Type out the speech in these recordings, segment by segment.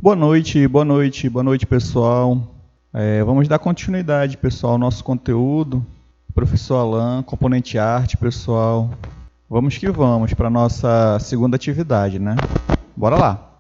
Boa noite, pessoal. Vamos dar continuidade, pessoal, ao nosso conteúdo. Professor Alan, componente arte, pessoal. Vamos que vamos para a nossa segunda atividade, né? Bora lá.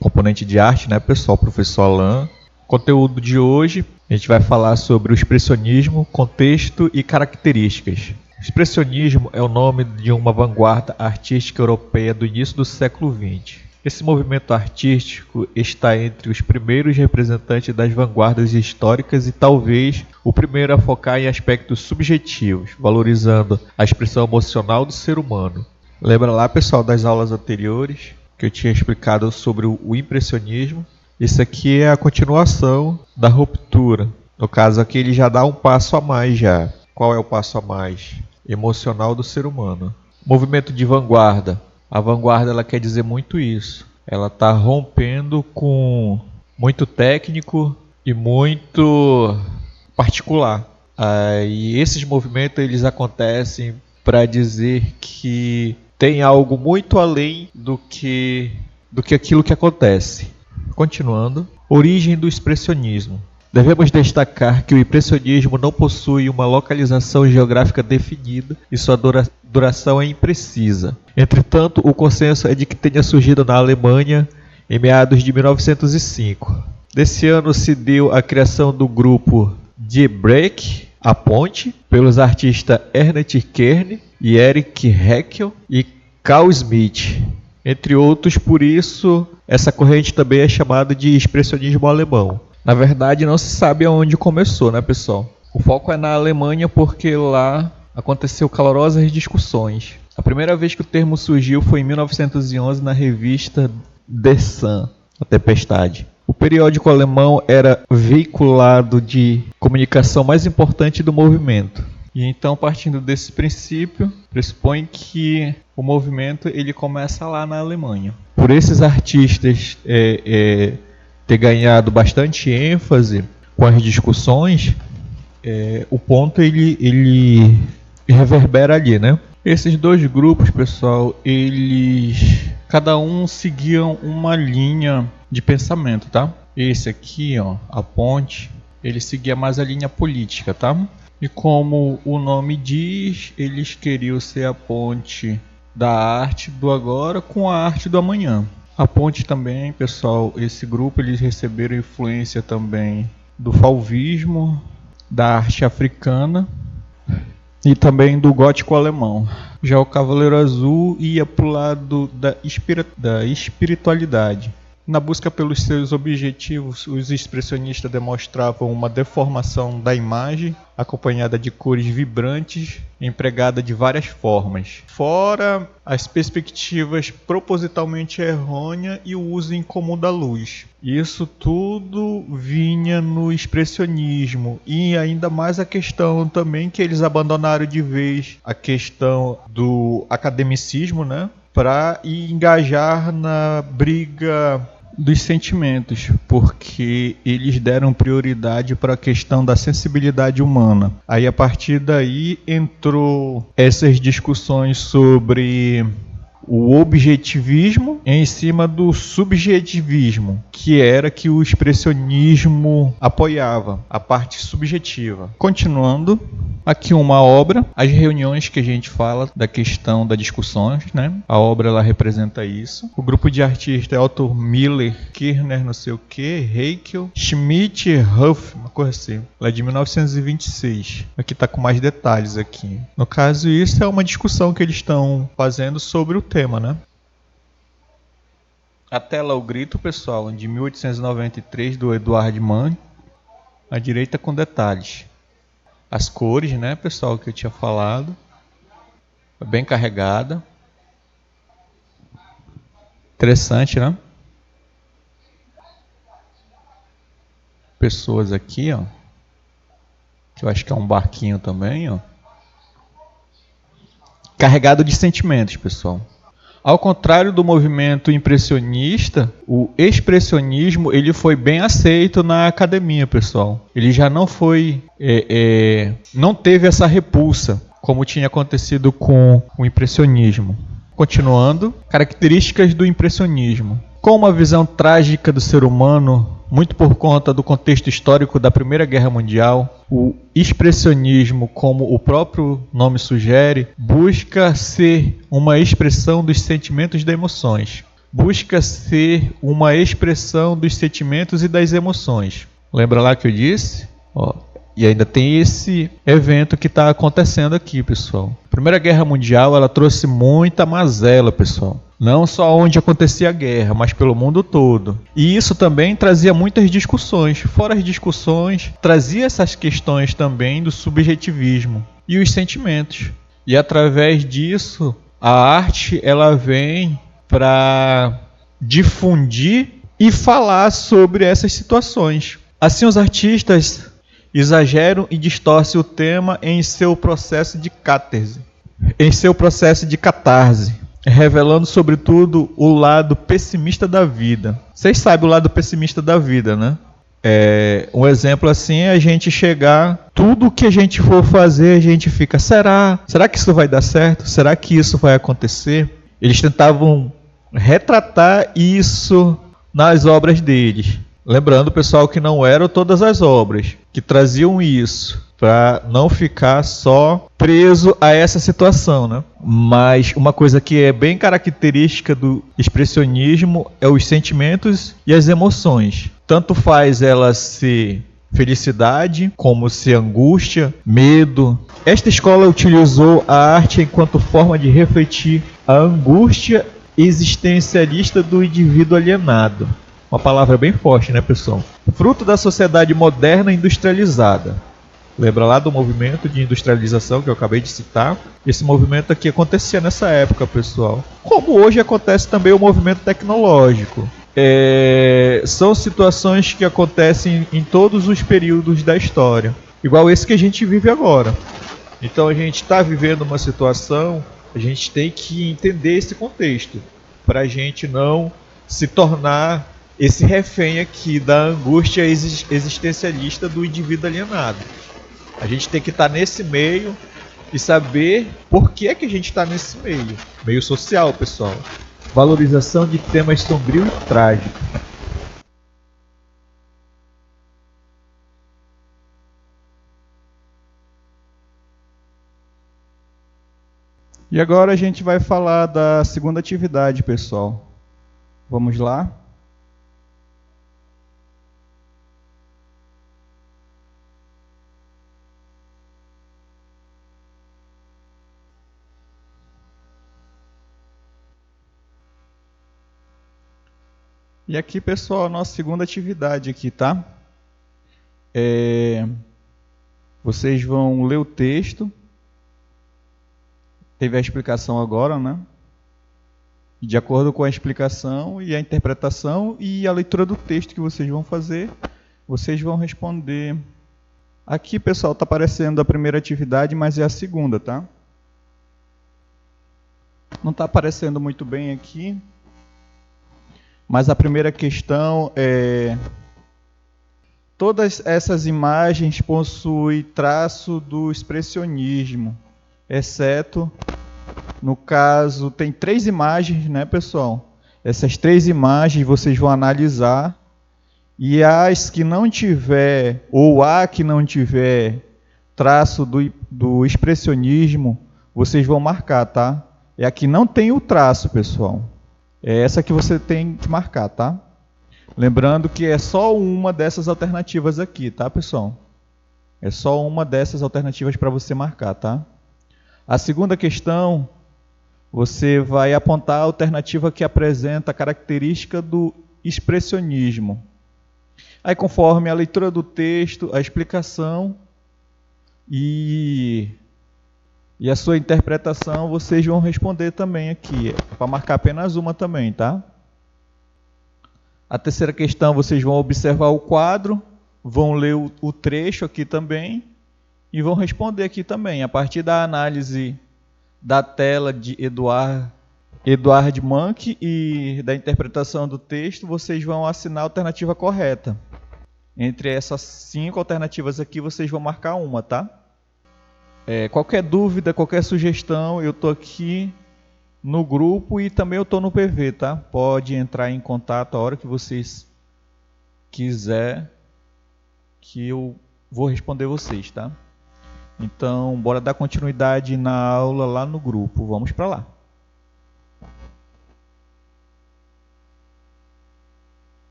Componente de arte, né, pessoal? Professor Alan. Conteúdo de hoje, a gente vai falar sobre o expressionismo, contexto e características. O expressionismo é o nome de uma vanguarda artística europeia do início do século XX. Esse movimento artístico está entre os primeiros representantes das vanguardas históricas e talvez o primeiro a focar em aspectos subjetivos, valorizando a expressão emocional do ser humano. Lembra lá, pessoal, das aulas anteriores que eu tinha explicado sobre o impressionismo? Isso aqui é a continuação da ruptura. No caso aqui ele já dá um passo a mais já. Qual é o passo a mais? Emocional do ser humano. Movimento de vanguarda. A vanguarda ela quer dizer muito isso. Ela está rompendo com muito técnico e muito particular. E esses movimentos eles acontecem para dizer que tem algo muito além do que aquilo que acontece. Continuando. Origem do expressionismo. Devemos destacar que o impressionismo não possui uma localização geográfica definida e sua duração é imprecisa. Entretanto, o consenso é de que tenha surgido na Alemanha em meados de 1905. Desse ano se deu a criação do grupo Die Brücke, a ponte, pelos artistas Ernst Kern e Erich Heckel e Carl Schmitt, entre outros. Por isso, essa corrente também é chamada de expressionismo alemão. Na verdade, não se sabe aonde começou, né, pessoal? O foco é na Alemanha porque lá aconteceu calorosas discussões. A primeira vez que o termo surgiu foi em 1911 na revista Der Sun, a Tempestade. O periódico alemão era veiculado de comunicação mais importante do movimento. E então, partindo desse princípio, pressupõe que o movimento ele começa lá na Alemanha. Por esses artistas ter ganhado bastante ênfase com as discussões, o ponto ele reverbera ali, né? Esses dois grupos, pessoal, eles cada um seguiam uma linha de pensamento, tá? Esse aqui, ó, a ponte, ele seguia mais a linha política, tá? E como o nome diz, eles queriam ser a ponte da arte do agora com a arte do amanhã. A ponte também, pessoal, esse grupo eles receberam influência também do fauvismo, da arte africana e também do gótico alemão. Já o Cavaleiro Azul ia para o lado da espiritualidade. Na busca pelos seus objetivos, os expressionistas demonstravam uma deformação da imagem, acompanhada de cores vibrantes, empregada de várias formas. Fora as perspectivas propositalmente errôneas e o uso incomum da luz. Isso tudo vinha no expressionismo. E ainda mais a questão também que eles abandonaram de vez a questão do academicismo, né? Para engajar na briga dos sentimentos, porque eles deram prioridade para a questão da sensibilidade humana. Aí a partir daí entrou essas discussões sobre o objetivismo em cima do subjetivismo, que era que o expressionismo apoiava, a parte subjetiva. Continuando, aqui uma obra, as reuniões que a gente fala da questão das discussões, né? A obra ela representa isso. O grupo de artistas é Otto Miller, Kirchner, não sei o que, Heckel, Schmitt, Huff, uma coisa assim. Ela é de 1926. Aqui está com mais detalhes aqui. No caso, isso é uma discussão que eles estão fazendo sobre o tema, né? A tela O Grito, pessoal, de 1893, do Eduard Mann. À direita com detalhes. As cores, né, pessoal, que eu tinha falado. É bem carregada. Interessante, né? Pessoas aqui, ó. Que eu acho que é um barquinho também, ó. Carregado de sentimentos, pessoal. Ao contrário do movimento impressionista, o expressionismo ele foi bem aceito na academia, pessoal. Ele já não foi, não teve essa repulsa como tinha acontecido com o impressionismo. Continuando, características do impressionismo. Com uma visão trágica do ser humano, muito por conta do contexto histórico da Primeira Guerra Mundial, o expressionismo, como o próprio nome sugere, busca ser uma expressão dos sentimentos e das emoções. Busca ser uma expressão dos sentimentos e das emoções. Lembra lá que eu disse? E ainda tem esse evento que está acontecendo aqui, pessoal. A Primeira Guerra Mundial, ela trouxe muita mazela, pessoal. Não só onde acontecia a guerra, mas pelo mundo todo. E isso também trazia muitas discussões. Fora as discussões, trazia essas questões também do subjetivismo e os sentimentos. E através disso, a arte ela vem para difundir e falar sobre essas situações. Assim, os artistas exageram e distorcem o tema em seu processo de catarse, revelando sobretudo o lado pessimista da vida. Vocês sabem o lado pessimista da vida, né? Um exemplo assim é a gente chegar, tudo que a gente for fazer, a gente fica, será que isso vai dar certo? Será que isso vai acontecer? Eles tentavam retratar isso nas obras deles. Lembrando, pessoal, que não eram todas as obras que traziam isso, para não ficar só preso a essa situação, né? Mas uma coisa que é bem característica do expressionismo é os sentimentos e as emoções. Tanto faz ela ser felicidade, como ser angústia, medo. Esta escola utilizou a arte enquanto forma de refletir a angústia existencialista do indivíduo alienado. Uma palavra bem forte, né, pessoal? Fruto da sociedade moderna industrializada. Lembra lá do movimento de industrialização que eu acabei de citar? Esse movimento aqui acontecia nessa época, pessoal. Como hoje acontece também o movimento tecnológico. São situações que acontecem em todos os períodos da história. Igual esse que a gente vive agora. Então a gente está vivendo uma situação, a gente tem que entender esse contexto. Para a gente não se tornar esse refém aqui da angústia existencialista do indivíduo alienado. A gente tem que estar nesse meio e saber por que é que a gente está nesse meio. Meio social, pessoal. Valorização de temas sombrios e trágicos. E agora a gente vai falar da segunda atividade, pessoal. Vamos lá? E aqui, pessoal, a nossa segunda atividade aqui, tá? Vocês vão ler o texto. Teve a explicação agora, né? E de acordo com a explicação e a interpretação e a leitura do texto que vocês vão fazer, vocês vão responder. Aqui, pessoal, está aparecendo a primeira atividade, mas é a segunda, tá? Não está aparecendo muito bem aqui. Mas a primeira questão é: todas essas imagens possuem traço do expressionismo, exceto, no caso, tem 3 imagens, né, pessoal? Essas 3 imagens vocês vão analisar, e as que não tiver, ou a que não tiver traço do expressionismo, vocês vão marcar, tá? É a que não tem o traço, pessoal. É essa que você tem que marcar, tá? Lembrando que é só uma dessas alternativas aqui, tá, pessoal? É só uma dessas alternativas para você marcar, tá? A segunda questão, você vai apontar a alternativa que apresenta a característica do expressionismo. Aí, conforme a leitura do texto, a explicação e a sua interpretação, vocês vão responder também aqui, para marcar apenas uma também, tá? A terceira questão, vocês vão observar o quadro, vão ler o trecho aqui também e vão responder aqui também. A partir da análise da tela de Edward Munch e da interpretação do texto, vocês vão assinar a alternativa correta. Entre essas 5 alternativas aqui, vocês vão marcar uma, tá? Qualquer dúvida, qualquer sugestão, eu estou aqui no grupo e também eu estou no PV, tá? Pode entrar em contato a hora que vocês quiser, que eu vou responder vocês, tá? Então, bora dar continuidade na aula lá no grupo. Vamos para lá.